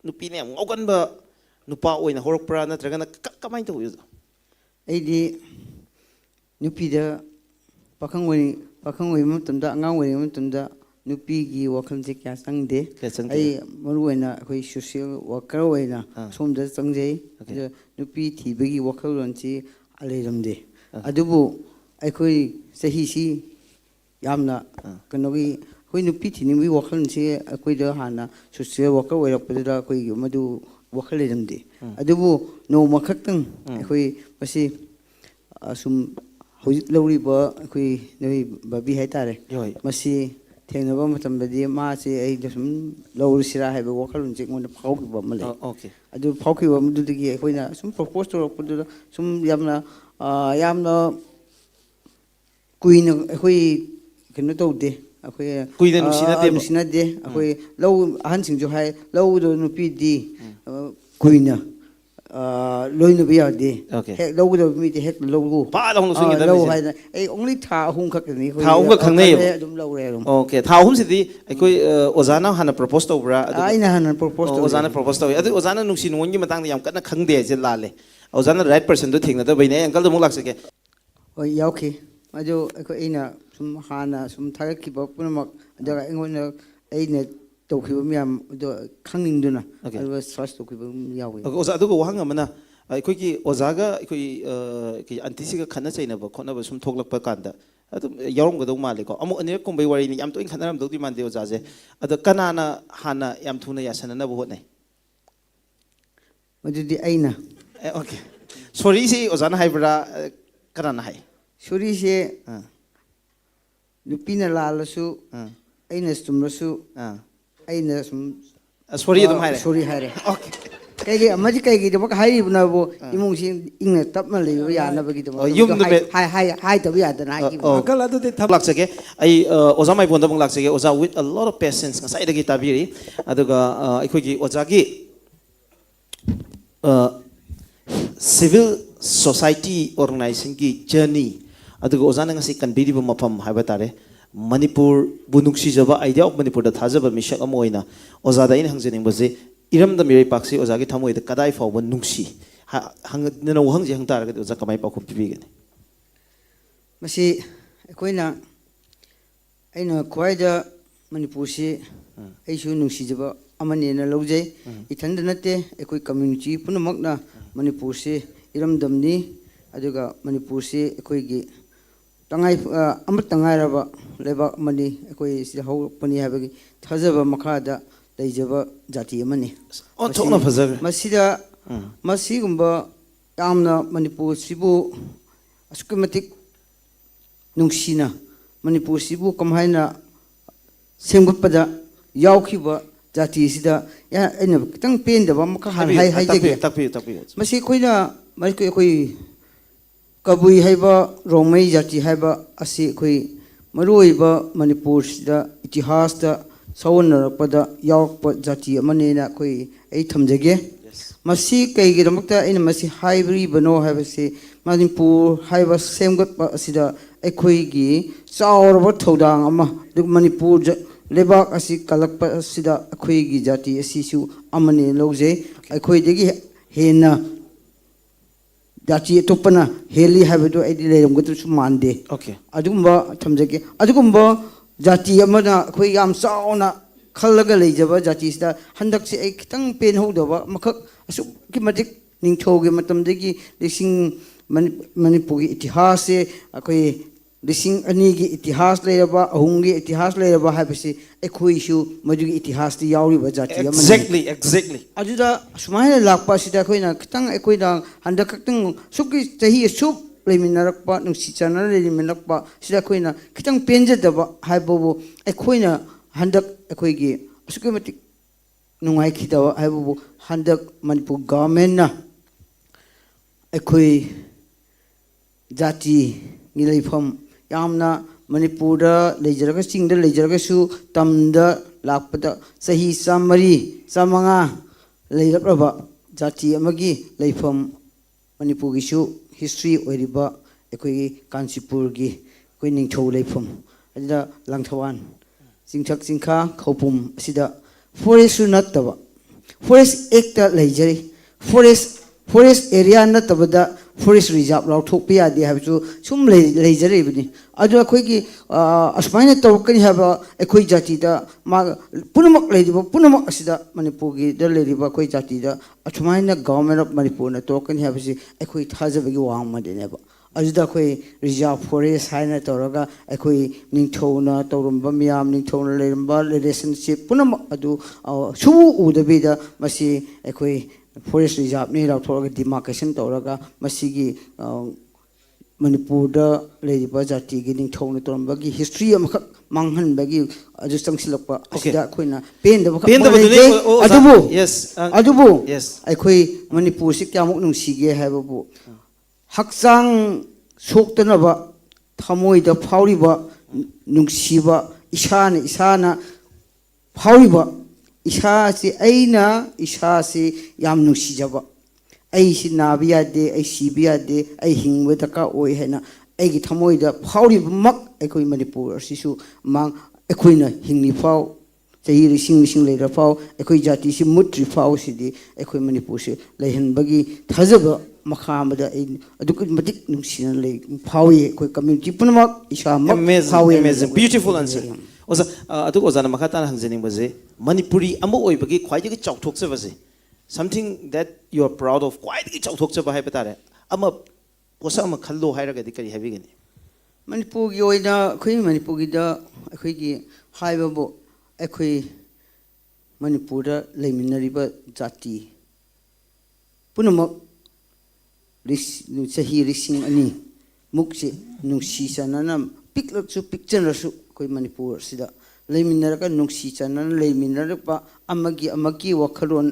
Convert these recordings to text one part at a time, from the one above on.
ꯅꯨꯄꯤꯅ ꯌꯥꯝ ꯉꯥꯎꯒꯟꯕ ꯅꯨꯄꯥ ꯑꯣꯏꯅ ꯍꯧꯔꯛꯄ꯭ꯔꯥ ꯅꯠꯇ꯭ꯔꯒꯅ ꯀꯃꯥꯏꯅ ꯇꯧꯏ ꯑꯣꯖꯥ? ꯑꯩꯗꯤ ꯅꯨꯄꯤꯗ ꯄꯥꯈꯪ ꯑꯣꯏꯕ ꯃꯇꯝꯗ ꯑꯉꯥꯡ ꯑꯣꯏꯔꯤꯉꯩ ꯃꯇꯝꯗ ꯅꯨꯄꯤꯒꯤ ꯋꯥꯈꯜꯁꯦ ꯀꯌꯥ ꯆꯪꯗꯦ. ꯑꯩ ꯃꯔꯨꯑꯣꯏꯅ ꯑꯩꯈꯣꯏ ꯁꯣꯁꯤꯌꯦꯜ ꯋꯥꯔꯀꯔ ꯑꯣꯏꯅ ꯁꯣꯝꯗ ꯆꯪꯖꯩ. ꯑꯗ ꯅꯨꯄꯤ ꯊꯤꯕꯒꯤ ꯋꯥꯈꯜꯂꯣꯟꯁꯤ ꯂꯩꯔꯝꯗꯦ. ꯑꯗꯨꯕꯨ ꯑꯩꯈꯣꯏ ꯆꯍꯤꯁꯤ ꯌꯥꯝꯅ ꯀꯩꯅꯣꯒꯤ ꯑꯩꯈꯣꯏ ꯅꯨꯄꯤ ꯊꯤꯅꯤꯡꯕꯒꯤ ꯋꯥꯈꯜꯁꯦ ꯑꯩꯈꯣꯏꯗ ꯍꯥꯟꯅ ꯁꯣꯁꯤꯌꯦꯜ ꯋꯥꯔꯀꯔ ꯑꯣꯏꯔꯛꯄꯗꯨꯗ ꯑꯩꯈꯣꯏꯒꯤ ꯃꯗꯨ ꯋꯥꯈꯜ ꯂꯩꯔꯝꯗꯦ. ꯑꯗꯨꯕꯨ ꯅꯣꯡꯃ ꯈꯛꯇꯪ ꯑꯩꯈꯣꯏ ꯃꯁꯤ ꯁꯨꯝ ꯍꯧꯖꯤꯛ ꯂꯧꯔꯤꯕ ꯑꯩꯈꯣꯏ ꯅꯣꯏ ꯕꯕꯤ ꯍꯥꯏꯇꯥꯔꯦ, ꯃꯁꯤ ꯊꯦꯡꯅꯕ ꯃꯇꯝꯗꯗꯤ ꯃꯥꯁꯦ ꯑꯩꯗ ꯁꯨꯝ ꯂꯧꯔꯁꯤꯔꯥ ꯍꯥꯏꯕ ꯋꯥꯈꯜꯂꯣꯟꯁꯦ ꯑꯩꯉꯣꯟꯗ ꯐꯥꯎꯈꯤꯕ ꯑꯃ ꯂꯩ. ꯑꯗꯨ ꯐꯥꯎꯈꯤꯕ ꯑꯃꯗꯨꯗꯒꯤ ꯑꯩꯈꯣꯏꯅ ꯁꯨꯝ ꯄ꯭ꯔꯣꯄꯣꯁ ꯇꯧꯔꯛꯄꯗꯨꯗ ꯁꯨꯝ ꯌꯥꯝꯅ ꯀꯨꯏꯅ ꯑꯩꯈꯣꯏ ꯀꯩꯅꯣ ꯇꯧꯗꯦ. ꯑꯩꯈꯣꯏ ꯀꯨꯏꯅ ꯅꯨꯡꯁꯤꯅꯗꯦ. ꯑꯩꯈꯣꯏ ꯑꯍꯟꯁꯤꯡꯁꯨ ꯍꯥꯏ ꯂꯧꯒꯗꯕ ꯅꯨꯄꯤꯗꯤ ꯀꯨꯏꯅ ꯂꯣꯏꯅꯕ ꯌꯥꯗꯦ. ꯍꯦꯛ ꯂꯧꯒꯗꯕ ꯃꯤꯗꯤ ꯍꯦꯛ ꯂꯧ ꯍꯥꯏꯗꯅ ꯑꯩ ꯑꯣꯡꯂꯤ ꯊꯥ 3 ꯈꯛꯇꯅꯤ ꯑꯩꯈꯣꯏ ꯈꯪꯅꯩ ꯑꯗꯨꯝ ꯂꯧꯔꯦ ꯑꯗꯨꯝ. ꯑꯣꯀꯦ, ꯊꯥ 3ꯁꯤꯗꯤ ꯑꯩꯈꯣꯏ ꯑꯣꯖꯥꯅ ꯍꯥꯟꯅ ꯄ꯭ꯔꯣꯄꯣꯁ ꯇꯧꯕ꯭ꯔꯥ? ꯑꯩꯅ ꯍꯥꯟꯅ ꯄ꯭ꯔꯣꯄꯣꯁ ꯇꯧꯋꯦ. ꯑꯣꯖꯥꯅ ꯄ꯭ꯔꯣꯄꯣꯁ ꯇꯧꯋꯤ. ꯑꯗꯨ ꯑꯣꯖꯥꯅ ꯅꯨꯡꯁꯤ ꯅꯨꯡꯉꯣꯟꯒꯤ ꯃꯇꯥꯡꯗ ꯌꯥꯝ ꯀꯟꯅ ꯈꯪꯗꯦ ꯍꯥꯏꯁꯦ ꯂꯥꯜꯂꯦ. ꯑꯣꯖꯥꯅ ꯔꯥꯏꯠ ꯄꯔꯁꯟꯗꯣ ꯊꯦꯡꯅꯗꯕꯩꯅꯦ. ꯑꯩ ꯑꯪꯀꯜꯗ ꯑꯃꯨꯛ ꯂꯥꯛꯆꯒꯦ. ꯍꯣꯏ, ꯌꯥꯎꯈꯤ. ꯑꯗꯨ ꯑꯩꯅ ꯁꯨꯝ ꯍꯥꯟꯅ ꯁꯨꯝ ꯊꯥꯒꯠꯈꯤꯕ ꯄꯨꯝꯅꯃꯛ, ꯑꯗꯨꯒ ꯑꯩꯅ ꯇꯧꯈꯤꯕ ꯃꯌꯥꯝ ꯑꯗꯣ ꯈꯪꯅꯤꯡꯗꯨꯅ ꯑꯗꯨꯒ ꯁꯔꯆ ꯇꯧꯈꯤꯕ ꯌꯥꯎꯋꯤ. ꯑꯣꯖꯥ, ꯑꯗꯨꯒ ꯋꯥꯍꯪ ꯑꯃꯅ ꯑꯩꯈꯣꯏꯒꯤ ꯑꯣꯖꯥꯒ ꯑꯩꯈꯣꯏ ꯑꯟꯇꯤꯁꯤꯒ ꯈꯠꯅ ꯆꯩꯅꯕ ꯈꯣꯠꯅꯕ ꯁꯨꯝ ꯊꯣꯛꯂꯛꯄ ꯀꯥꯟꯗ ꯑꯗꯨꯝ ꯌꯥꯎꯔꯝꯒꯗꯧ ꯃꯥꯜꯂꯦꯀꯣ. ꯑꯃꯨꯛ ꯑꯅꯤꯔꯛꯀꯨꯝꯕꯩ ꯋꯥꯔꯤꯅꯤ, ꯌꯥꯝ ꯇꯣꯏꯅ ꯈꯠꯅꯔꯝꯗꯧꯗꯤ ꯃꯥꯟꯗꯦ ꯑꯣꯖꯥꯁꯦ. ꯑꯗꯣ ꯀꯅꯥꯅ ꯍꯥꯟꯅ ꯌꯥꯝ ꯊꯨꯅ ꯌꯥꯁꯟꯅꯅꯕ ꯍꯣꯠꯅꯩ? ꯃꯗꯨꯗꯤ ꯑꯩꯅ. ꯑꯣꯀꯦ. ꯁꯣꯔꯤꯁꯤ ꯑꯣꯖꯥꯅ ꯍꯥꯏꯕ꯭ꯔꯥ ꯀꯅꯥꯅ ꯍꯥꯏ? ꯁꯣꯔꯤꯁꯦ ꯅꯨꯄꯤꯅ ꯂꯥꯜꯂꯁꯨ, ꯑꯩꯅ ꯆꯨꯝꯂꯁꯨ, ꯑꯩꯅ ꯁꯨꯝ ꯁꯣꯔꯤ ꯑꯗꯨꯝ ꯍꯥꯏꯔꯦ. ꯁꯣꯔꯤ ꯍꯥꯏꯔꯦ. ꯀꯩꯒꯤꯗꯃꯛ ꯍꯥꯏꯔꯤꯕꯅꯕꯨ ꯏꯃꯨꯡꯁꯤ ꯏꯪꯅ ꯇꯞꯅ ꯂꯩꯕ ꯌꯥꯅꯕꯒꯤꯗꯃꯛꯇ ꯍꯥꯏꯗꯕ ꯌꯥꯗꯅ ꯍꯥꯏꯈꯤꯕꯅꯤ. ꯑꯪꯀꯜ, ꯑꯗꯨꯗꯤ ꯂꯥꯛꯆꯒꯦ. ꯑꯩ ꯑꯣꯖꯥ ꯃꯥꯏꯕꯣꯟꯗ ꯑꯃꯨꯛ ꯂꯥꯛꯆꯒꯦ. ꯑꯣꯖꯥ ꯋꯤꯠ ꯑ ꯂꯣꯠ ꯑꯣꯐ ꯄꯦꯁꯦꯟꯁ ꯉꯁꯥꯏꯗꯒꯤ ꯇꯥꯕꯤꯔꯤ. ꯑꯗꯨꯒ ꯑꯩꯈꯣꯏꯒꯤ ꯑꯣꯖꯥꯒꯤ ꯁꯤꯚꯤꯜ ꯁꯣꯁꯥꯏꯇꯤ ꯑꯣꯔꯒꯅꯥꯏꯖꯦꯁꯟꯒꯤ ꯖꯔꯅꯤ, ꯑꯗꯨꯒ ꯑꯣꯖꯥꯅ ꯉꯁꯤ ꯀꯟꯕꯤꯔꯤꯕ ꯃꯐꯝ ꯍꯥꯏꯕ ꯇꯥꯔꯦ, ꯃꯅꯤꯄꯨꯔꯕꯨ ꯅꯨꯡꯁꯤꯖꯕ, ꯑꯥꯏꯗꯤꯌꯥ ꯑꯣꯐ ꯃꯅꯤꯄꯨꯔꯗ ꯊꯥꯖꯕ ꯃꯤꯁꯛ ꯑꯃ ꯑꯣꯏꯅ ꯑꯣꯖꯥꯗ ꯑꯩꯅ ꯍꯪꯖꯅꯤꯡꯕꯁꯦ, ꯏꯔꯝꯗꯝ ꯏꯔꯩꯄꯥꯛꯁꯤ ꯑꯣꯖꯥꯒꯤ ꯊꯃꯣꯏꯗ ꯀꯗꯥꯏ ꯐꯥꯎꯕ ꯅꯨꯡꯁꯤ? ꯋꯥꯍꯪꯁꯦ ꯍꯪ ꯇꯥꯔꯒꯗꯤ ꯑꯣꯖꯥ ꯀꯃꯥꯏꯅ ꯄꯥꯎꯈꯨꯝ ꯄꯤꯕꯤꯒꯅꯤ? ꯃꯁꯤ ꯑꯩꯅ ꯈ꯭ꯋꯥꯏꯗ ꯃꯅꯤꯄꯨꯔꯁꯤ ꯑꯩꯁꯨ ꯅꯨꯡꯁꯤꯖꯕ ꯑꯃꯅꯦꯅ ꯂꯧꯖꯩ. ꯏꯊꯟꯇ ꯅꯠꯇꯦ, ꯑꯩꯈꯣꯏ ꯀꯝꯃ꯭ꯌꯨꯅꯤꯇꯤ ꯄꯨꯝꯅꯃꯛꯅ ꯃꯅꯤꯄꯨꯔꯁꯤ ꯏꯔꯝꯗꯝꯅꯤ. ꯑꯗꯨꯒ ꯃꯅꯤꯄꯨꯔꯁꯤ ꯑꯩꯈꯣꯏꯒꯤ ꯑꯃꯠꯇ ꯉꯥꯏꯔꯕ ꯂꯩꯕꯥꯛ ꯑꯃꯅꯤ. ꯑꯩꯈꯣই ꯁꯤꯗ ꯍꯧꯔꯛꯄꯅꯤ ꯍꯥꯏꯕꯒꯤ ꯊꯥꯖꯕ ꯃꯈꯥꯗ ꯂꯩꯖꯕ ꯖꯥꯇꯤ ꯑꯃꯅꯤ. ꯃꯁꯤꯒꯨꯝꯕ ꯌꯥꯝꯅ ꯃꯅꯤꯄꯨꯔꯁꯤꯕꯨ ꯑꯁꯨꯛꯀꯤ ꯃꯇꯤꯛ ꯅꯨꯡꯁꯤꯅ ꯃꯅꯤꯄꯨꯔꯁꯤꯕꯨ ꯀꯃꯥꯏꯅ ꯁꯦꯝꯒꯠꯄꯗ ꯌꯥꯎꯈꯤꯕ ꯖꯥꯇꯤꯁꯤꯗ ꯑꯩꯅ ꯈꯤꯇꯪ ꯄꯦꯟꯗꯕ ꯑꯃꯈꯛ ꯍꯥꯟꯅ ꯍꯥꯏꯖꯒꯦ. ꯃꯁꯤ ꯑꯩꯈꯣꯏ ꯀꯕꯨꯏ ꯍꯥꯏꯕ, ꯔꯣꯡꯃꯩ ꯖꯥꯇꯤ ꯍꯥꯏꯕ ꯑꯁꯤ ꯑꯩꯈꯣꯏ ꯃꯔꯨꯑꯣꯏꯕ ꯃꯅꯤꯄꯨꯔꯁꯤꯗ ꯏꯇꯤꯍꯥꯁꯇ ꯁꯧꯋꯟꯅꯔꯛꯄꯗ ꯌꯥꯎꯔꯛꯄ ꯖꯥꯇꯤ ꯑꯃꯅꯦꯅ ꯑꯩ ꯊꯝꯖꯒꯦ. ꯃꯁꯤ ꯀꯩꯒꯤꯗꯃꯛꯇ ꯑꯩꯅ ꯃꯁꯤ ꯍꯥꯏꯔꯤꯕꯅꯣ ꯍꯥꯏꯕꯁꯤ, ꯃꯅꯤꯄꯨꯔ ꯍꯥꯏꯕ ꯁꯦꯝꯒꯠꯄ ꯑꯁꯤꯗ ꯑꯩꯈꯣꯏꯒꯤ ꯆꯥꯎꯔꯕ ꯊꯧꯗꯥꯡ ꯑꯃ, ꯑꯗꯨꯒ ꯃꯅꯤꯄꯨꯔ ꯂꯩꯕꯥꯛ ꯑꯁꯤ ꯀꯜꯂꯛꯄ ꯑꯁꯤꯗ ꯑꯩꯈꯣꯏꯒꯤ ꯖꯥꯇꯤ ꯑꯁꯤꯁꯨ ꯑꯃꯅꯦ ꯂꯧꯖꯩ. ꯑꯩꯈꯣꯏꯗꯒꯤ ꯍꯦꯟꯅ ꯖꯥꯇꯤ ꯑꯇꯣꯞꯄꯅ ꯍꯦꯜꯂꯤ ꯍꯥꯏꯕꯗꯨ ꯑꯩꯗꯤ ꯂꯩꯔꯝꯒꯗ꯭ꯔꯁꯨ ꯃꯥꯟꯗꯦ. ꯑꯗꯨꯒꯨꯝꯕ ꯊꯝꯖꯒꯦ. ꯑꯗꯨꯒꯨꯝꯕ ꯖꯥꯇꯤ ꯑꯃꯅ ꯑꯩꯈꯣꯏ ꯌꯥꯝ ꯆꯥꯎꯅ ꯈꯜꯂꯒ ꯂꯩꯖꯕ ꯖꯥꯇꯤꯁꯤꯗ ꯍꯟꯗꯛꯁꯦ ꯑꯩ ꯈꯤꯇꯪ ꯄꯦꯟꯍꯧꯗꯕ ꯑꯃꯈꯛ, ꯑꯁꯨꯛꯀꯤ ꯃꯇꯤꯛ ꯅꯤꯡꯊꯧꯒꯤ ꯃꯇꯝꯗꯒꯤ ꯃꯅꯤꯄꯨꯔꯒꯤ ꯏꯇꯤꯍꯥꯁꯁꯦ ꯑꯩꯈꯣꯏ 2000ꯒꯤ ꯏꯇꯤꯍꯥꯁ ꯂꯩꯔꯕ, 3ꯒꯤ ꯏꯇꯤꯍꯥꯁ ꯂꯩꯔꯕ ꯍꯥꯏꯕꯁꯤ ꯑꯩꯈꯣꯏꯁꯨ ꯃꯗꯨꯒꯤ ꯏꯇꯤꯍꯥꯁꯇ ꯌꯥꯎꯔꯤꯕ ꯖꯥꯇꯤ ꯑꯃꯅꯤ. ꯑꯗꯨꯗ ꯁꯨꯃꯥꯏꯅ ꯂꯥꯛꯄ ꯑꯁꯤꯗ ꯑꯩꯈꯣꯏꯅ ꯍꯟꯗꯛ ꯈꯛꯇꯪ ꯆꯍꯤ ꯑꯁꯨꯛ ꯂꯩꯃꯤꯟꯅꯔꯛꯄ, ꯅꯨꯡꯁꯤ ꯆꯥꯟꯅꯅ ꯂꯩꯃꯤꯟꯅꯔꯛꯄ ꯁꯤꯗ ꯑꯩꯈꯣꯏꯅ ꯈꯤꯇꯪ ꯄꯦꯟꯖꯗꯕ ꯍꯥꯏꯕꯕꯨ, ꯑꯩꯈꯣꯏꯅ ꯍꯟꯗꯛ ꯑꯩꯈꯣꯏꯒꯤ ꯑꯁꯨꯛꯀꯤ ꯃꯇꯤꯛ ꯅꯨꯡꯉꯥꯏꯈꯤꯗꯕ ꯍꯥꯏꯕꯕꯨ, ꯍꯟꯗꯛ ꯃꯅꯤꯄꯨꯔ ꯒꯚꯔꯟꯃꯦꯟꯠꯅ ꯑꯩꯈꯣꯏ ꯖꯥꯇꯤꯒꯤ ꯂꯩꯐꯝ, ꯌꯥꯝꯅ ꯃꯅꯤꯄꯨꯔꯗ ꯂꯩꯖꯔꯒ, ꯆꯤꯡꯗ ꯂꯩꯖꯔꯒꯁꯨ ꯇꯝꯗ ꯂꯥꯛꯄꯗ ꯆꯍꯤ 100-150 ꯂꯩꯔꯛꯂꯕ ꯖꯥꯇꯤ ꯑꯃꯒꯤ ꯂꯩꯐꯝ, ꯃꯅꯤꯄꯨꯔꯒꯤꯁꯨ ꯍꯤꯁꯇ꯭ꯔꯤ ꯑꯣꯏꯔꯤꯕ ꯑꯩꯈꯣꯏꯒꯤ ꯀꯥꯟꯆꯤꯄꯨꯔꯒꯤ ꯑꯩꯈꯣꯏ ꯅꯤꯡꯊꯧ ꯂꯩꯐꯝ ꯑꯗꯨꯗ ꯂꯪꯊꯕꯥꯜ, ꯆꯤꯡꯊꯛ ꯆꯤꯡꯈꯥ ꯈꯧꯄꯨꯝ ꯑꯁꯤꯗ ꯐꯣꯔꯦꯁꯁꯨ ꯅꯠꯇꯕ, forest act leijari forest area na tabada forest reserve law thok pia de have chu sum leijari bini adu akhoi ki asmaina tawkani haba akhoi jati da ma punamak leidiba punamak asida manipur gi da leidiba akhoi jati da asmaina government of manipur na tawkani haba si akhoi thajabagi wang ma de ne ba ajuda akhoi reserve forest haina tawraga akhoi ningthona tawrumba miyam ningthona leiramba relationship punamak adu subu udabida masi akhoi forest reserve ni raw thoraga demarcation tawraga masigi manipur da leidiba jati gi ningthona tawrumba gi history amakak manghan bagi aju changsilakpa asida khoina pen da adubu yes adubu yes akhoi manipur si kyamuk nungsige haibabu hakchang soktanaba thamoida phawriba nungsiba isana phawriba isa si aina isa si yam nungsijaba ai si nabiya de ai sibiya de ai hingwa taka oi hena ai gi thamoida phawriba mak akhoi manipur sisu mang akhoina hingni phaw chahi rising leira phaw akhoi jati si mutri phaw sidi akhoi manipur si leihanbagi thajaba makhamada aduk matik nungsina lei phawi koi community punamak isa mak phawi amazing beautiful answer oza aduk ozana makhata hangjening baje manipuri amu oibagi khwaidagi chauthokse baje something that you are proud of khwaidagi chauthokse ba hai batare ama posa ama khallo hairaga di kari habigani manipur gi oina khoi manipur gi da akhoi gi haibabu akhoi manipur da leiminariba jati punamak chahi rising ani mukse nungsi chanana piklak su picture su koi manipur sida leiminaraka nungsi chanana leiminarapa amagi wakhalon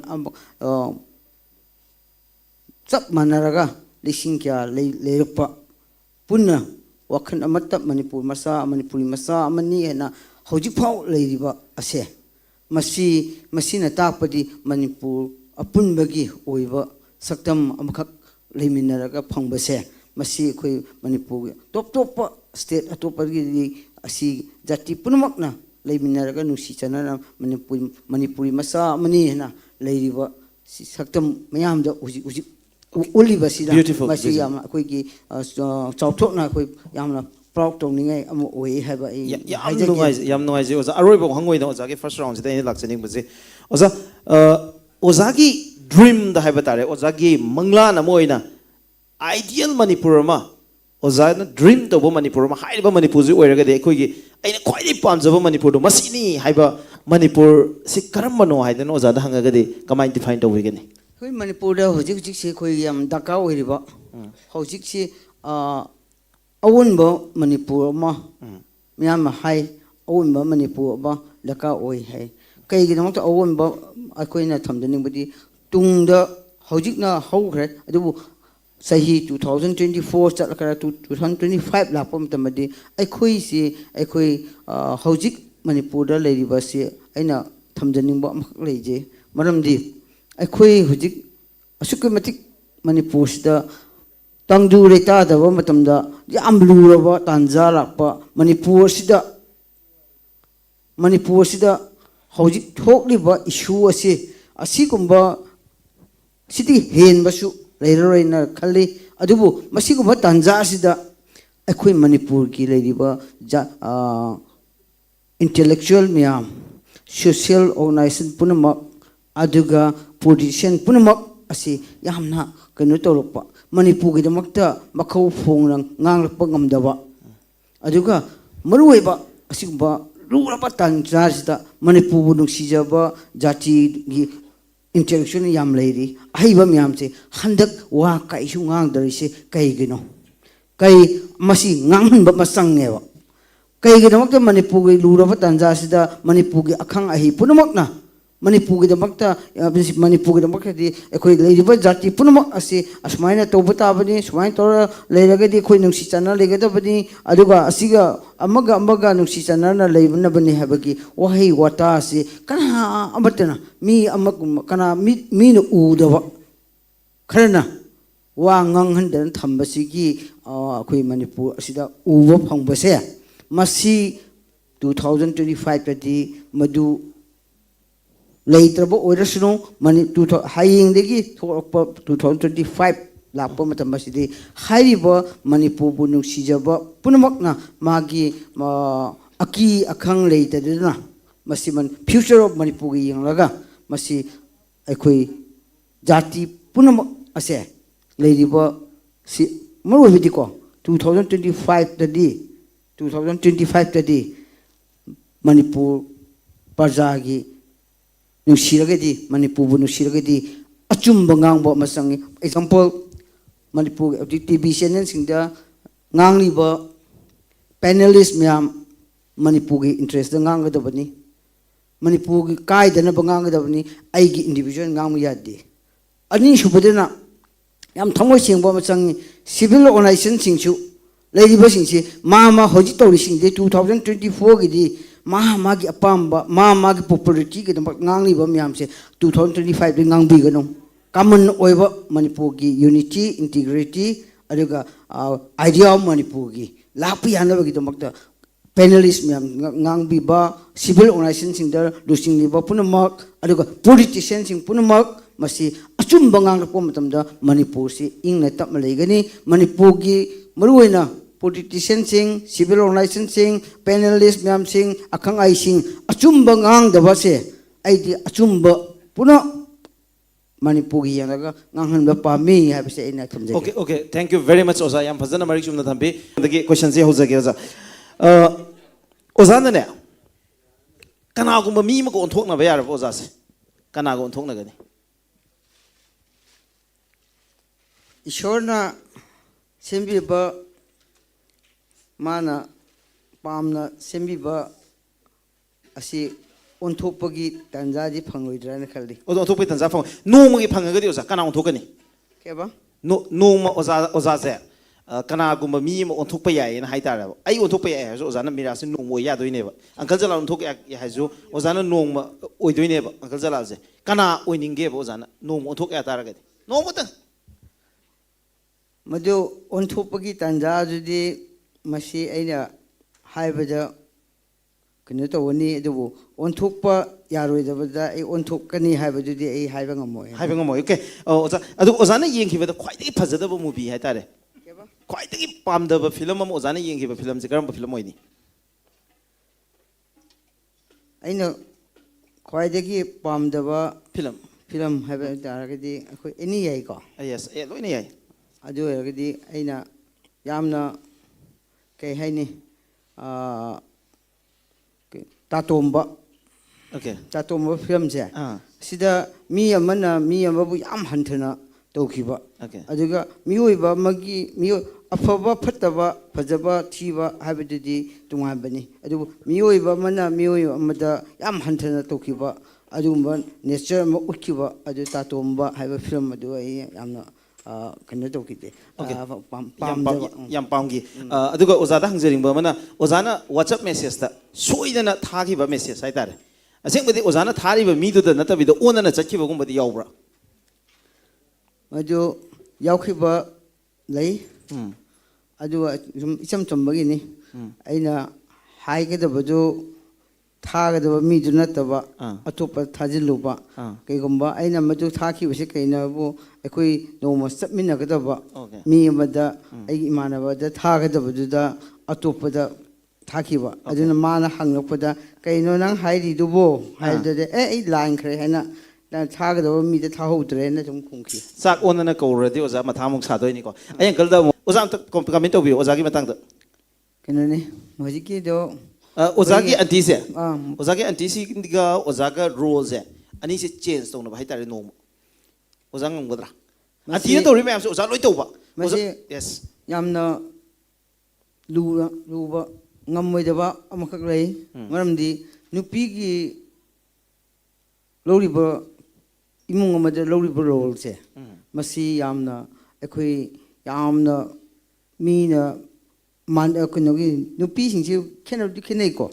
chap manaraga lising kya leirpa punna wakhan amata manipur manipuri masa amani hena hojik phau leiriba ase masina tapadi manipur apunbagi oiba saktam amakak leiminaraga phangbase masi khoi manipur top state atopagi asi jati punamakna leiminaraga nusi chanana manipuri masa mani na leiriba saktam mayam da uji uliba sida masi yam khoi gi chauthokna khoi yamna proud tongningai amu oi haba yam noise oza aroibo hangoi na oza ge first round sida laksening baje oza oza gi dream da haiba tare ozagi mangla na moina ideal manipur ma oza na dream to bo manipur ma haiba manipur ji oiraga de khoi gi aina khwai pamjaba manipur do masini haiba manipur si karambano haida no oza da hangaga de kamai define to wigani khoi manipur da hojik se khoi yam daka oiriba hojik se awunba manipur ma miyam hai awunba manipur ba daka oi hai kai gi namta awunba akoina thamdaningbadi tungda hojikna hogre adubu sahi 2024 chatlakara 2025 lapom tamadi akhoi si akhoi hojik manipur da leiriba si aina thamjaningba amak leije maramdi akhoi hojik asukumatik manipur sida tangdu reta da matamda yam luraba tanja lakpa manipur sida hojik thokliba issue asigumba siti hen basu leirorina khali adubu masigumba tanja sida akhoi manipur ki leiriba intellectual miyam social organization punamak aduga politician punamak asi yamna kanu tolokpa manipur gi damakta makhau phongrang nganglakpa ngamdaba aduga maruiba asigumba rurapa tanja sida manipur nungsijaba jati gi intellectual yam leiri aiba miyam se handak wa kai su ngang dari se kai gino kai masi ngang ba masangeva kai gi damakta manipur gi luraba tanja sida manipur gi akhang ahi punamakna manipur gi damakta di ekhoi leiriba jati punamak ase asmaina tobata bani smain tor leiraga di ekhoi nungsi chana legada bani aduga asiga amaga nungsi chana na leibna bani habagi wahai wata ase kana amatana mi amak kana mi no udaba kharna wa ngang handan thambasi gi ekhoi manipur asida uba phangbase masi 2025 tadi madu ꯂꯩꯇ꯭ꯔꯕ ꯑꯣꯏꯔꯁꯅꯨ ꯍꯌꯦꯡꯗꯒꯤ ꯊꯣꯛꯂꯛꯄ 2025 ꯂꯥꯛꯄ ꯃꯇꯝ ꯑꯁꯤꯗꯤ ꯍꯥꯏꯔꯤꯕ ꯃꯅꯤꯄꯨꯔꯕꯨ ꯅꯨꯡꯁꯤꯖꯕ ꯄꯨꯝꯅꯃꯛꯅ ꯃꯥꯒꯤ ꯑꯀꯤ ꯑꯈꯪ ꯂꯩꯇꯗꯨꯅ ꯃꯁꯤ ꯐ꯭ꯌꯨꯆꯔ ꯑꯣꯐ ꯃꯅꯤꯄꯨꯔꯒꯤ ꯌꯦꯡꯂꯒ ꯃꯁꯤ ꯑꯩꯈꯣꯏ ꯖꯥꯇꯤ ꯄꯨꯝꯅꯃꯛ ꯑꯁꯦ ꯂꯩꯔꯤꯕ ꯁꯤ ꯃꯔꯨꯑꯣꯏꯕꯗꯤꯀꯣ 2025ꯇꯗꯤ ꯃꯅꯤꯄꯨꯔ ꯄ꯭ꯔꯖꯥꯒꯤ ꯅꯨꯡꯁꯤꯔꯒꯗꯤ ꯃꯅꯤꯄꯨꯔꯕꯨ ꯅꯨꯡꯁꯤꯔꯒꯗꯤ ꯑꯆꯨꯝꯕ ꯉꯥꯡꯕ ꯑꯃ ꯆꯪꯉꯤ ꯑꯦꯛꯖꯥꯝꯄꯜ ꯃꯅꯤꯄꯨꯔꯒꯤ ꯍꯧꯖꯤꯛ ꯇꯤꯚꯤ ꯆꯦꯅꯦꯜꯁꯤꯡꯗ ꯉꯥꯡꯂꯤꯕ ꯄꯦꯅꯦꯂꯤꯁ ꯃꯌꯥꯝ ꯃꯅꯤꯄꯨꯔꯒꯤ ꯏꯟꯇꯔꯦꯁꯇ ꯉꯥꯡꯒꯗꯕꯅꯤ ꯃꯅꯤꯄꯨꯔꯒꯤ ꯀꯥꯏꯗꯅꯕ ꯉꯥꯡꯒꯗꯕꯅꯤ ꯑꯩꯒꯤ ꯏꯟꯗꯤꯕꯤꯖꯨꯋꯦꯜ ꯉꯥꯡꯕ ꯌꯥꯗꯦ ꯑꯅꯤꯁꯨꯕꯗꯅ ꯌꯥꯝ ꯊꯃꯣꯏ ꯁꯦꯡꯕ ꯑꯃ ꯆꯪꯉꯤ ꯁꯤꯚꯤꯜ ꯑꯣꯔꯒꯅꯥꯏꯖꯦꯁꯟꯁꯤꯡꯁꯨ ꯂꯩꯔꯤꯕꯁꯤꯡꯁꯤ ꯍꯧꯖꯤꯛ ꯇꯧꯔꯤꯁꯤꯡꯗꯤ 2024ꯒꯤꯗꯤ मागी अपाम्ब मागी पॉपुलरिटी के गांगलीब मैमसे 2025 गांगबीगनो कॉमन ओइबा मणिपुर की unity integrity idea of Manipur की लापी यानबगी पैनलिस्ट मैम गांगबीबा सिविल ऑर्गेनाइजेशन सिंग लुसिंगलीबा पुनमक पॉलिटिशियन सिंग पुनमक मसी अचुम्ब गांगलपो मतमदा मणिपुर से इंगना तपना लेगनी मणिपुर की मरुओइना politician sing civil organization sing panelist ma'am sing अखंग आई sing अचुम्ब गांग दबसे आइदी अचुम्ब पुनः मणिपुर की यंगा गांगहन पामी है बसे इना थमजे okay thank you very much ओजा याम फजन मरिक जुमना थंबी दगी क्वेश्चन से होजगे ओजा ओजा ने कनागुम मी मको ओंथोकना बे यार ओजा से कनागो ओंथोकना गनी ईश्वरना सेंबीबा माना पामना सेंबीबा असी ओंथोकपगी तंजाजी फंगोइद्राने खल्ली ओंथोकपगी तंजा फंग नोमगी फंगगदी ओजा कना ओंथोकनी केबा नोम ओजा से कनागुम मी म ओंथोकप यायना हाइतारा आई ओंथोकप याय हाजो ओजाना मिरासे नोम ओय यादोइनेबा अंकल जला ओंथोक या हाजो ओजाना नोम ओइदोइनेबा अंकल जला जे कना ओइनिंगेबा ओजाना नोम ओंथोक या तारगदी नोमता मदो ओंथोकपगी तंजाजुदी मसी ऐना हाइबदा कनो तवनी अदुबो ओंथोकपा यारोइदबदा ए ओंथोककनी हाइबदुदी ए हाइबा ngमोय ओके ओजा अदु ओजाना येंखिबदा ख्वाइदगी फजदबा मूवी हाइतारे केबा ख्वाइदगी पामदबा फिल्म अम ओजाना येंखिबा फिल्म से करम फिल्म ओइनी ऐना ख्वाइदगी पामदबा फिल्म हाइबा तारगदी अखोय एनी याई को यस ए लोइना याई अदु यरगदी ऐना यामना कई हाइनी तातोंबा ओके तातोंबा फिल्म से सिदा मी अमना मी अमबु याम हंथना तौखिबा ओके अदुगा मियोइबा मगी मियो अफबा फतबा फजबा थीबा हाबदुदी तुंगाबनी अदु मियोइबा मना मियोइ अमदा याम हंथना तौखिबा अदुबा नेचर म उखिबा अदु तातोंबा हाइबा फिल्म अदु यामना कन्नो तौखिदे याम पामगी अदुगा ओजादा हंजरिंबा मना ओजाना व्हाट्सएप मेसेज ता सोइदना थाखिबा मेसेज हाइतारे असेंबदि ओजाना थारिबा मीदुदा नतबिदो ओनना चखिबगुंबदि यावब्रा मदु यावखिबा लई अदु इचम चंबगिनी अइना हाइगदबदु थागदबा मीदु नतबा अतोप थाजिलुबा कईगुंबा अइना मदु थाखिबसे कइनाबु अखोई नोमा चपमिनगदबा मी अमदा अइगी इमानबदा थागदबदुदा अतोपदा थाखिबा अदुना माना हंगलपदा कइनो नंग हाइरिदुबो हाइददे ए लाइन खरे हैना थागदबा मीदा थाहौद्रे ना जुम खुंखि चाक ओनना कौरदि ओजा मथामुक सादोइनिको अय अंकलदा ओजा कमेंट तौबियो ओजागी मतंगदा कनने हजिकी दो ओजागी अंटी से ओजागी अंटी सी दिगा ओजागा रोल से अनि से चेंज तौना भाई तारे नोम ओजा ngमगदरा अंटी ने तौरि मैम से ओजा लोइ तौबा यस यामना लुबा ngमोइदबा अमखक लई मरमदि नुपीगी लौरिबा इमुंग अमदा लौरिबा रोल से मसी यामना अखोई यामना मीना मान कनोगी नुपी सिंसे खेनोदि खेनैको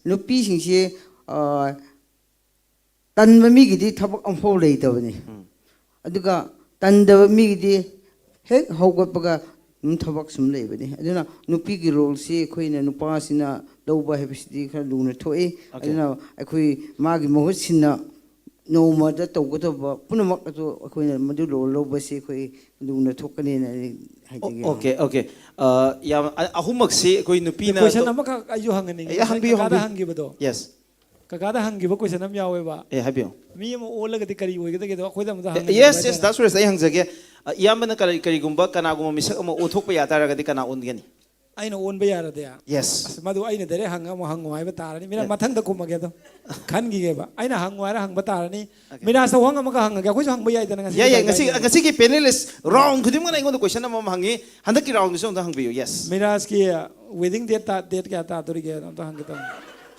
नुपी सिंसे तन्ब मीगिदि थबक अमफो लेइदबनी अदुगा तंदब मीगिदि हेक हौगपगा थबक सुम लेबनी अदुना नुपीगी रोल से अखोइना नुपासिना लौबा हेबसिदि खरा लुना थोए अदुना अखोइ मागी मोहसिना ꯅꯣꯡꯃꯗ ꯇꯧꯒꯗꯕ ꯄꯨꯝꯅꯃꯛ ꯑꯗꯨ ꯑꯩꯈꯣꯏꯅ ꯃꯗꯨ ꯂꯧꯕꯁꯤ ꯑꯩꯈꯣꯏ ꯂꯨꯅ ꯊꯣꯛꯀꯅꯤꯅ ꯑꯩ ꯍꯥꯏꯖꯒꯦ Okay, okay. Yam ahumaksi koi nupina. Question amaka ayo hangani. Hangbiyo, Kada hangbiyo. hangibodo. Yes. Kagada hangibo question am yaweba. Habiyo. Mi mo olagati kari oigada kedo akoida mo hangani. Yes, yes, that's what I hangzage. Yamana karigumba kanaguma misak mo uthok pa yata ragati kana ungani. Aina on ba yara de. Yes. Madu aina dere hanga mo hango ay batarani. Mira mathang da kuma kedo. Khan gi geba. Aina hango ay hang batarani. Mira sa hanga maka hanga kya kujo hang ba yata ngasi. Yeah, ngasi ki panelist round kudim ngana ingon question na hangi handaki round so unda hangbiyo. Yes. Mira ski wedding date kya ta tori ke to hangita.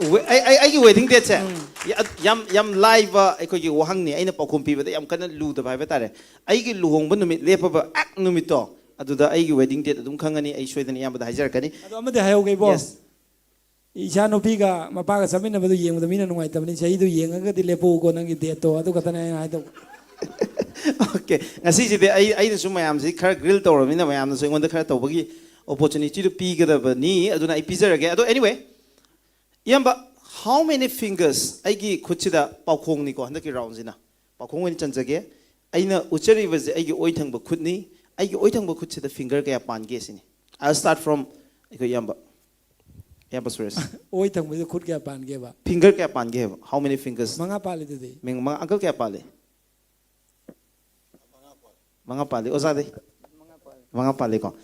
I wedding date se yam live ko gi wahang ni aina pakhum pi ba yam kana lu da bai ba tare ai gi luhong ba numit lepa ba ak numit to aduda ai gi wedding date adum khangani ai soidani yam da hajar kani ado amade hayo ge bo yes isha no piga mapaga samina badu yeng da mina nungai tamni sai du yeng ga di lepo ko nang gi date to adu katana ai do okay ngasi ji de ai na sum mayam si khar grill to ro mina mayam na so ngon da khar to bagi opportunity to pi ga da ba ni aduna ai pizza ga ado anyway yamba how many fingers aigi khuchida pakhong ni ko handaki round zina pakhong ni chanjage aina uchari was aigi oithang ba khutni aigi oithang ba khuchida finger kaya pan ge sini I'll start from ko yamba stress oi thang mu khut kya pan ge ba finger kaya pan ge how many fingers manga pali de meng mang uncle kaya pale manga pale oza de manga pale ko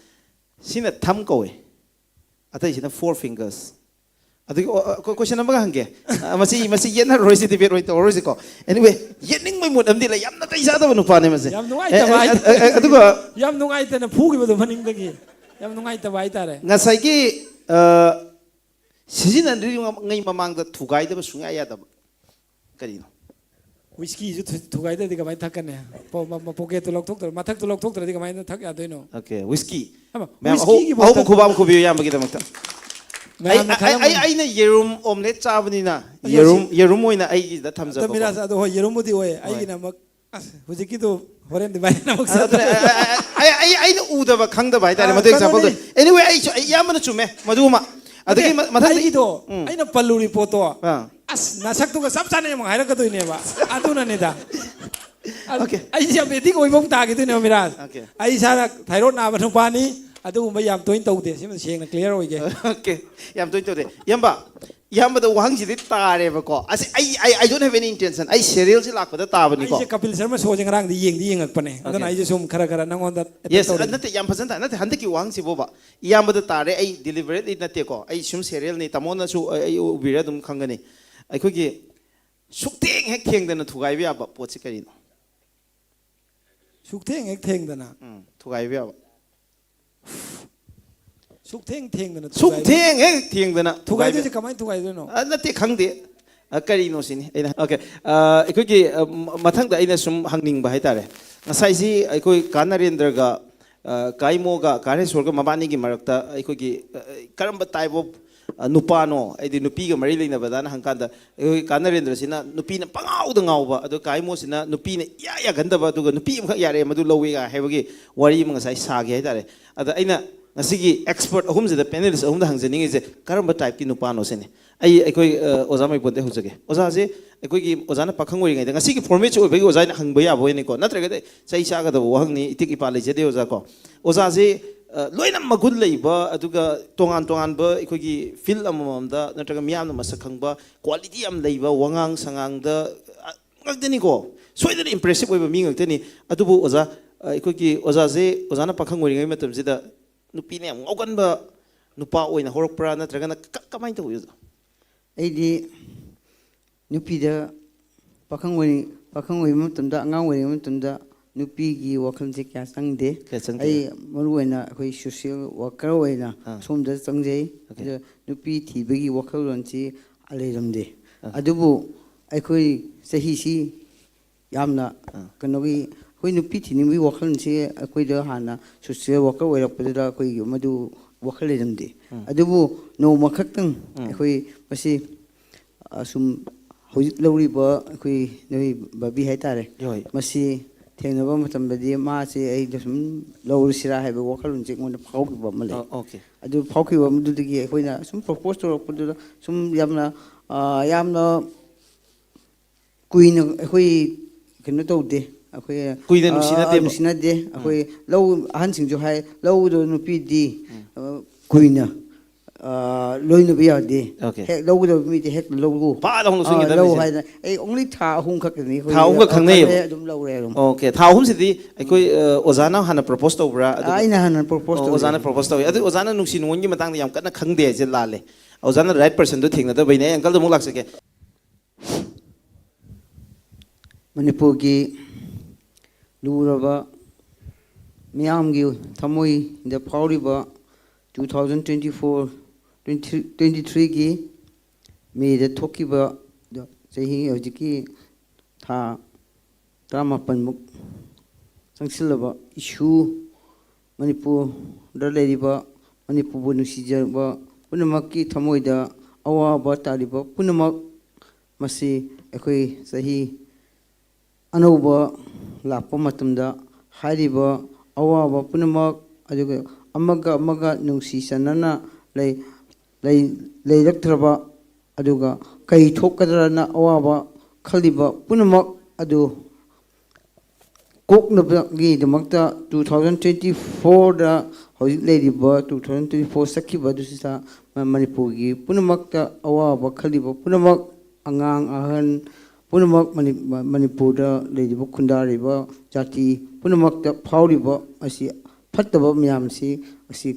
sina thumb ko we atai sina 4 fingers question number hangge masi yena roisi debate roi to roisi ko anyway yening mai mut amdi la yamna tai sa da banu pa ne mase yam nungai ta bai adugo yam nungai ta na phugi bodo maning dagi yam nungai ta bai tare ngasai ki sijin andri ngai mamang da thugai da sunga ya da kari no whiskey ju thugai da diga bai thakane po poke to lok thok tar mathak to lok thok tar diga bai thak ya doino okay whiskey whiskey gi ho khubam khubi yam bagi da makta I aina yerum omelette chabani na yerum oina ai da thamja ba mira sa do yerum mudi oe ai gi na mak hujiki to horen de bai na mak sa ai na uda ba khang da bai tare madu example do anyway ai yamana chume maduma adagi mathang ai do ai na palluri poto as na sak to ga sab chane mang haira ka do ne ba aduna ne da okay ai ja beti ko ibong ta gi to ne mira ai sa thyroid na ba thong pani adu ba yam toin tawde sim seng na clear oige okay yam toin tawde yamba da wang ji de tare ba ko asi I don't have any intention ai serial ji lak ba da ta ba ni ko ai kapil sharma so jeng rang di yeng ak pane adana ai sum khara nangon da yes nate yam phasan ta nate handaki wang si bo ba yamba da tare ai deliberate nate ko ai sum serial ni tamona su ai ubira dum khangani ai ko gi sukteng hek theng da na thugai bia ba pochi kari no sukteng hek theng da na thugai bia sukteng theng da na sukteng hek theng da na thugai de kamai thugai do no nate khangde kari no sini okay ai ko gi mathang da ai na sum hangning ba hai tare ngasai si ai ko kanarendra ga kaimo ga kareswar ga mabani gi marakta ai ko gi karamba type of nupano ai di nupi ga mari leina badana hangkanda ai kanarendra sina nupi na pangau da ngau ba ado kaimo sina nupi na ya ganda ba du ga nupi am ya re madu lowi ga hai bagi wari ma ngasai sa ge hai tare ada aina ngasigi expert ahum je da panelist ahum da hangjaning je karamba type ki nupano sene ai koi oza mai bonde hujage oza je koi gi oza na pakhang oi ngai da ngasigi format oi bagi oza na hangba ya boy ne ko natra ga chai cha ga da wahang ni itik ipa le je de oza ko oza je loina magul leiba aduga tongan ba koi gi feel amam da natra ga miyam na masak khangba quality am leiba wangang sangang da ngakdeni ko soidani impressive oi ba mi ngakdeni adubu oza koi gi oza je oza na pakhang oi ngai matam je da nupi ne ngogan ba nupa oina horokpra natra ga na kamai ta uyo ꯑꯩꯗꯤ ꯅꯨꯄꯤꯗ ꯄꯥꯈꯪ ꯑꯣꯏꯕ ꯃꯇꯝꯗ ꯑꯉꯥꯡ ꯑꯣꯏꯔꯤꯉꯩ ꯃꯇꯝꯗ ꯅꯨꯄꯤꯒꯤ ꯋꯥꯈꯜꯁꯦ ꯀꯌꯥ ꯆꯪꯗꯦ ꯑꯩ ꯃꯔꯨꯑꯣꯏꯅ ꯑꯩꯈꯣꯏ ꯁꯣꯁꯤꯌꯦꯜ ꯋꯥꯔꯀꯔ ꯑꯣꯏꯅ ꯁꯣꯝꯗ ꯆꯪꯖꯩ ꯑꯗꯨ ꯅꯨꯄꯤ ꯊꯤꯕꯒꯤ ꯋꯥꯈꯜꯂꯣꯟꯁꯤ ꯂꯩꯔꯝꯗꯦ ꯑꯗꯨꯕꯨ ꯑꯩꯈꯣꯏ ꯆꯍꯤꯁꯤ ꯌꯥꯝꯅ ꯀꯩꯅꯣꯒꯤ ꯑꯩꯈꯣꯏ ꯅꯨꯄꯤ ꯊꯤꯅꯤꯡꯕꯒꯤ ꯋꯥꯈꯜꯁꯤ ꯑꯩꯈꯣꯏꯗ ꯍꯥꯟꯅ ꯁꯣꯁꯤꯌꯦꯜ ꯋꯥꯔꯀꯔ ꯑꯣꯏꯔꯛꯄꯗꯨꯗ ꯑꯩꯈꯣꯏꯒꯤ ꯃꯗꯨ ꯋꯥꯈꯜ ꯂꯩꯔꯝꯗꯦ ꯑꯗꯨꯕꯨ ꯅꯣꯡꯃ ꯈꯛꯇꯪ ꯑꯩꯈꯣꯏ ꯃꯁꯤ ꯁꯨꯝ ꯍꯧꯖꯤꯛ ꯂꯧꯔꯤꯕ ꯑꯩꯈꯣꯏ ꯅꯣꯏ ꯕꯕꯤ ꯍꯥꯏꯇꯥꯔꯦ ꯃꯁꯤ ꯊꯦꯡꯅꯕ ꯃꯇꯝꯗꯗꯤ ꯃꯥꯁꯦ ꯑꯩꯗ ꯁꯨꯝ ꯂꯧꯔꯁꯤꯔꯥ ꯍꯥꯏꯕ ꯋꯥꯈꯜꯂꯣꯟꯁꯦ ꯑꯩꯉꯣꯟꯗ ꯐꯥꯎꯈꯤꯕ ꯑꯃ ꯂꯩ ꯑꯗꯨ ꯐꯥꯎꯈꯤꯕ ꯑꯗꯨꯗꯒꯤ ꯑꯩꯈꯣꯏꯅ ꯁꯨꯝ ꯄ꯭ꯔꯣꯄꯣꯁ ꯇꯧꯔꯛꯄꯗꯨꯗ ꯁꯨꯝ ꯌꯥꯝꯅ ꯀꯨꯏꯅ ꯑꯩꯈꯣꯏ ꯀꯩꯅꯣ ꯇꯧꯗꯦ ꯑꯩꯈꯣꯏ ꯀꯨꯏꯅ ꯅꯨꯡꯁꯤꯅꯗꯦꯕ? ꯅꯨꯡꯁꯤꯅꯗꯦ ꯑꯩꯈꯣꯏ ꯂꯧ ꯑꯍꯟꯁꯤꯡꯁꯨ ꯍꯥꯏ ꯂꯧꯗꯣ ꯅꯨꯄꯤꯗꯤ ꯀꯨꯏꯅ ꯂꯣꯏꯅꯕ ꯌꯥꯗꯦ Okay. ꯍꯦꯛ ꯂꯧꯒꯗꯕ ꯃꯤꯗꯤ ꯍꯦꯛ ꯂꯧꯒꯨ ꯐꯥꯗ ꯍꯧꯅ ꯁꯨꯡꯒꯗꯕꯅꯤ ꯂꯧ ꯁꯦ. ꯍꯥꯏꯗꯅ ꯑꯩ ꯑꯣꯡꯂꯤ ꯊꯥ 3 ꯈꯛꯇꯅꯤ ꯑꯩꯈꯣꯏ ꯊꯥ 3 ꯈꯛ ꯈꯪꯅꯩꯌꯦꯕ? ꯈꯪꯅꯩ, ꯑꯗꯨꯝ ꯂꯧꯔꯦ ꯑꯗꯨꯝ ꯑꯣꯀꯦ ꯊꯥ ꯑꯍꯨꯝꯁꯤꯗꯤ ꯑꯩꯈꯣꯏ ꯑꯣꯖꯥꯅ ꯍꯥꯟꯅ ꯄ꯭ꯔꯣꯄꯣꯁ ꯇꯧꯕ꯭ꯔꯥ ꯑꯗꯨꯒ ꯑꯩꯅ ꯍꯥꯟꯅ ꯄ꯭ꯔꯣꯄꯣꯁ ꯇꯧꯋꯦ ꯑꯣꯖꯥꯅ ꯄ꯭ꯔꯣꯄꯣꯁ ꯇꯧꯋꯤ ꯑꯗꯨ ꯑꯣꯖꯥꯅ ꯅꯨꯡꯁꯤ ꯅꯨꯡꯉꯣꯟꯒꯤ ꯃꯇꯥꯡꯗ ꯌꯥꯝ ꯀꯟꯅ ꯈꯪꯗꯦ ꯍꯥꯏꯁꯦ ꯂꯥꯜꯂꯦ ꯑꯣꯖꯥꯅ ꯔꯥꯏꯠ ꯄꯔꯁꯟꯗꯣ ꯊꯦꯡꯅꯗꯕꯩꯅꯦ ꯑꯩ ꯑꯪꯀꯜꯗ ꯑꯃꯨꯛ ꯂꯥꯛꯆꯒꯦ ꯃꯅꯤꯄꯨꯔꯒꯤ ꯂꯨꯔꯕ ꯃꯤꯌꯥꯝꯒꯤ ꯊꯃꯣꯏꯗ ꯐꯥꯎꯔꯤꯕ 2023ꯒꯤ ꯃꯦꯗ ꯊꯣꯛꯈꯤꯕ ꯆꯍꯤ ꯍꯧꯖꯤꯛꯀꯤ ꯊꯥ 18ꯃꯨꯛ ꯆꯪꯁꯤꯜꯂꯕ ꯏꯁꯨ ꯃꯅꯤꯄꯨꯔꯗ ꯂꯩꯔꯤꯕ ꯃꯅꯤꯄꯨꯔꯕꯨ ꯅꯨꯡꯁꯤꯖꯕ ꯄꯨꯝꯅꯃꯛꯀꯤ ꯊꯃꯣꯏꯗ ꯑꯋꯥꯕ ꯇꯥꯔꯤꯕ ꯄꯨꯝꯅꯃꯛ ꯃꯁꯤ ꯑꯩꯈꯣꯏ ꯆꯍꯤ ꯑꯅꯧꯕ ꯂꯥꯛꯄ ꯃꯇꯝꯗ ꯍꯥꯏꯔꯤꯕ ꯑꯋꯥꯕ ꯄꯨꯝꯅꯃꯛ ꯑꯗꯨꯒ ꯑꯃꯒ ꯑꯃꯒ ꯅꯨꯡꯁꯤ ꯆꯥꯟꯅꯅ ꯂꯩꯔꯛꯇ꯭ꯔꯕ ꯑꯗꯨꯒ ꯀꯩ ꯊꯣꯛꯀꯗ꯭ꯔꯅ ꯑꯋꯥꯕ ꯈꯜꯂꯤꯕ ꯄꯨꯝꯅꯃꯛ ꯑꯗꯨ ꯀꯣꯛꯅꯕꯒꯤꯗꯃꯛꯇ 2024ꯗ ꯍꯧꯖꯤꯛ ꯂꯩꯔꯤꯕ 2024 ꯆꯠꯈꯤꯕ ꯑꯗꯨꯁꯤꯗ ꯃꯅꯤꯄꯨꯔꯒꯤ ꯄꯨꯝꯅꯃꯛꯇ ꯑꯋꯥꯕ ꯈꯜꯂꯤꯕ ꯄꯨꯝꯅꯃꯛ ꯑꯉꯥꯡ ꯑꯍꯟ ꯄꯨꯝꯅꯃꯛ ꯃꯅꯤꯄꯨꯔꯗ ꯂꯩꯔꯤꯕ ꯈꯨꯟꯗꯥꯔꯤꯕ ꯖꯥꯇꯤ ꯄꯨꯝꯅꯃꯛꯇ ꯐꯥꯎꯔꯤꯕ ꯑꯁꯤ ꯐꯠꯇꯕ ꯃꯌꯥꯝꯁꯤ ꯑꯁꯤ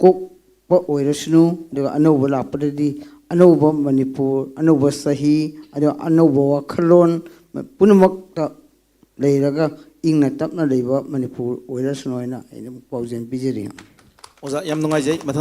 ꯀꯣꯛꯄ ꯑꯣꯏꯔꯁꯅꯨ ꯑꯗꯨꯒ ꯑꯅꯧꯕ ꯂꯥꯛꯄꯗꯗꯤ ꯑꯅꯧꯕ ꯃꯅꯤꯄꯨꯔ ꯑꯅꯧꯕ ꯆꯍꯤ ꯑꯗꯨꯒ ꯑꯅꯧꯕ ꯋꯥꯈꯜꯂꯣꯟ ꯄꯨꯝꯅꯃꯛꯇ ꯂꯩꯔꯒ ꯏꯪꯅ ꯇꯞꯅ ꯂꯩꯕ ꯃꯅꯤꯄꯨꯔ ꯑꯣꯏꯔꯁꯅꯨ ꯍꯥꯏꯅ ꯑꯩꯅ ꯄꯥꯎꯖꯦꯜ ꯄꯤꯖꯔꯤ ꯑꯣꯖꯥ ꯌꯥꯝ ꯅꯨꯡꯉꯥꯏꯖꯩ ꯃꯊꯪ